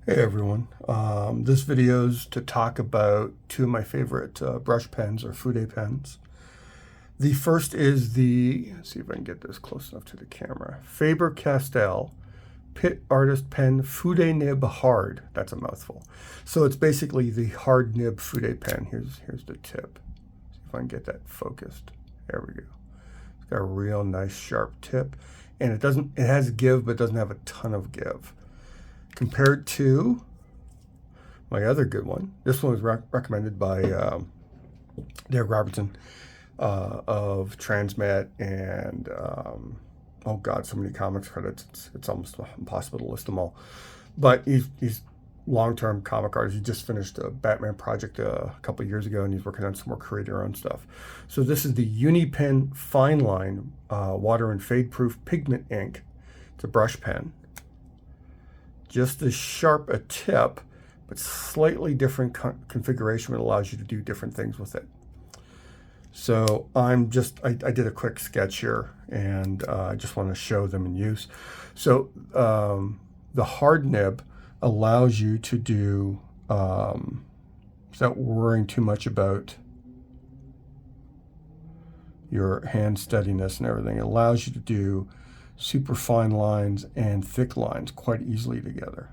Hey everyone, this video is to talk about two of my favorite brush pens or Fude pens. The first is let's see if I can get this close enough to the camera, Faber Castell Pitt Artist Pen Fude Nib Hard. That's a mouthful. So it's basically the hard nib Fude pen. Here's the tip. See if I can get that focused. There we go. It's got a real nice sharp tip, and it has give, but it doesn't have a ton of give. Compared to my other good one, this one was recommended by Derek Robertson of Transmet and oh god, so many comics credits. It's almost impossible to list them all. But he's long-term comic artist. He just finished a Batman project a couple of years ago, and he's working on some more creator-owned stuff. So this is the Unipen Fine Line Water and Fade-Proof Pigment Ink. It's a brush pen. Just as sharp a tip, but slightly different configuration that allows you to do different things with it. So I did a quick sketch here, and I just want to show them in use. So the hard nib allows you to do, without worrying too much about your hand steadiness and everything, it allows you to do super fine lines and thick lines quite easily together.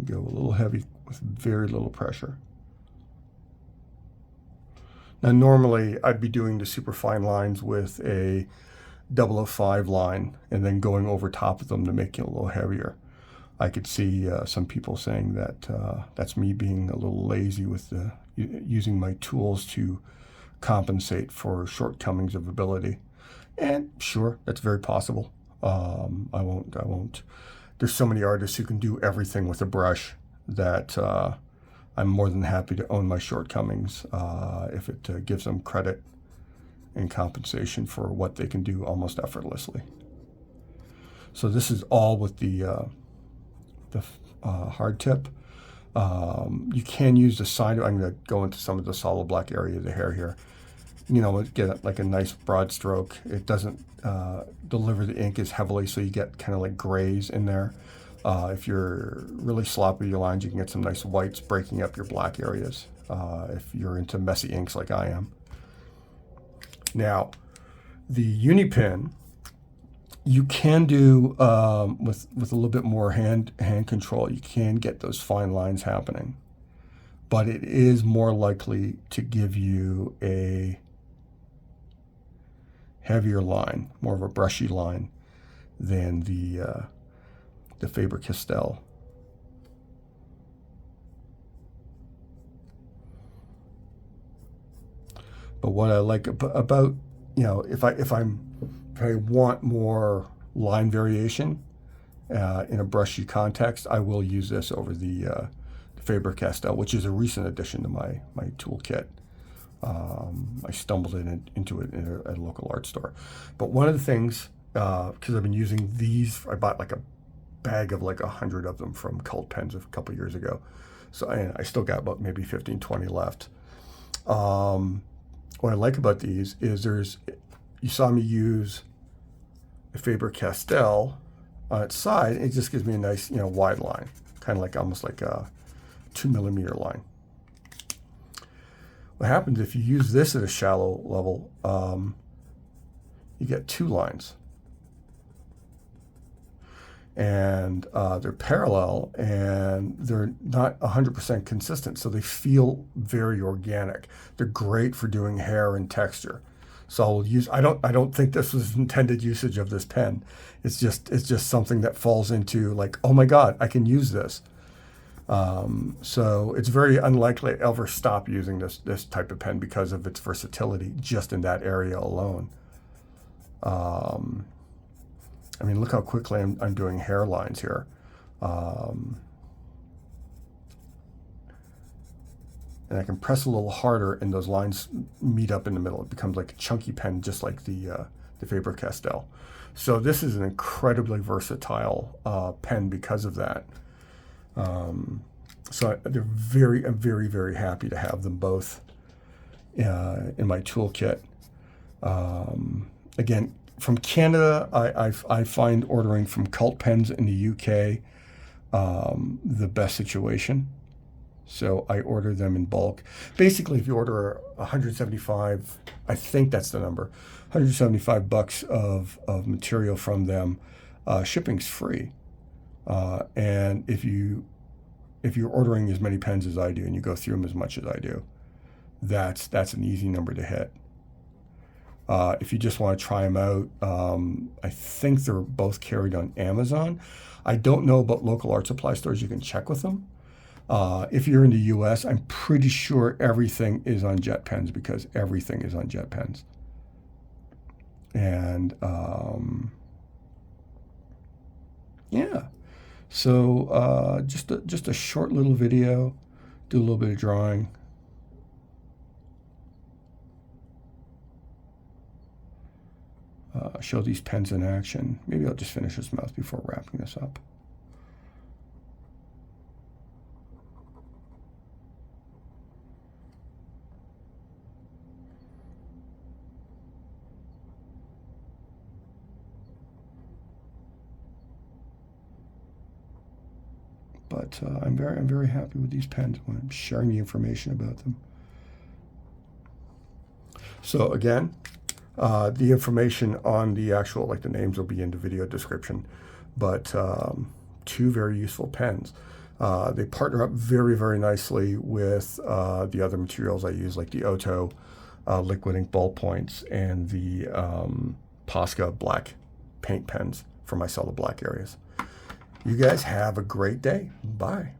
Go a little heavy with very little pressure. Now normally I'd be doing the super fine lines with a 005 line and then going over top of them to make it a little heavier. I could see some people saying that that's me being a little lazy with using my tools to compensate for shortcomings of ability. And sure, that's very possible. I won't. There's so many artists who can do everything with a brush that I'm more than happy to own my shortcomings if it gives them credit and compensation for what they can do almost effortlessly. So this is all with the hard tip. You can use the side. I'm going to go into some of the solid black area of the hair here. You know, get like a nice broad stroke. It doesn't deliver the ink as heavily, so you get kind of like grays in there. If you're really sloppy with your lines, you can get some nice whites breaking up your black areas if you're into messy inks like I am. Now, the Unipen, you can do with a little bit more hand control, you can get those fine lines happening. But it is more likely to give you a heavier line, more of a brushy line than the Faber Castell. But what I like about, you know, if I want more line variation in a brushy context, I will use this over the Faber Castell, which is a recent addition to my toolkit. I stumbled into it at a local art store. But one of the things, because I've been using these, I bought like a bag of like 100 of them from Cult Pens a couple years ago. So I still got about maybe 15, 20 left. What I like about these is you saw me use a Faber Castell on its side. It just gives me a nice, you know, wide line, kind of like almost like a 2mm line. What happens if you use this at a shallow level, you get two lines. And they're parallel, and they're not 100% consistent, so they feel very organic. They're great for doing hair and texture. So I'll use. I don't think this was intended usage of this pen. It's just something that falls into like, oh my God, I can use this. So it's very unlikely I ever stop using this type of pen because of its versatility just in that area alone. I mean, look how quickly I'm doing hairlines here. and I can press a little harder and those lines meet up in the middle. It becomes like a chunky pen, just like the Faber Castell. So this is an incredibly versatile pen because of that. So I'm very, very happy to have them both in my toolkit. Again, from Canada, I find ordering from Cult Pens in the UK the best situation. So I order them in bulk. Basically, if you order 175, I think that's the number, 175 bucks of material from them, shipping's free. And if you're ordering as many pens as I do and you go through them as much as I do, that's an easy number to hit. If you just want to try them out, I think they're both carried on Amazon. I don't know about local art supply stores. You can check with them. If you're in the US, I'm pretty sure everything is on Jetpens, because everything is on Jetpens. And yeah, so just a short little video, do a little bit of drawing. Show these pens in action. Maybe I'll just finish his mouth before wrapping this up. But I'm very happy with these pens when I'm sharing the information about them. So again, the information on the actual, like the names, will be in the video description. But two very useful pens. They partner up very nicely with the other materials I use, like the Otto liquid ink ballpoints and the Posca black paint pens for my solid black areas. You guys have a great day. Bye.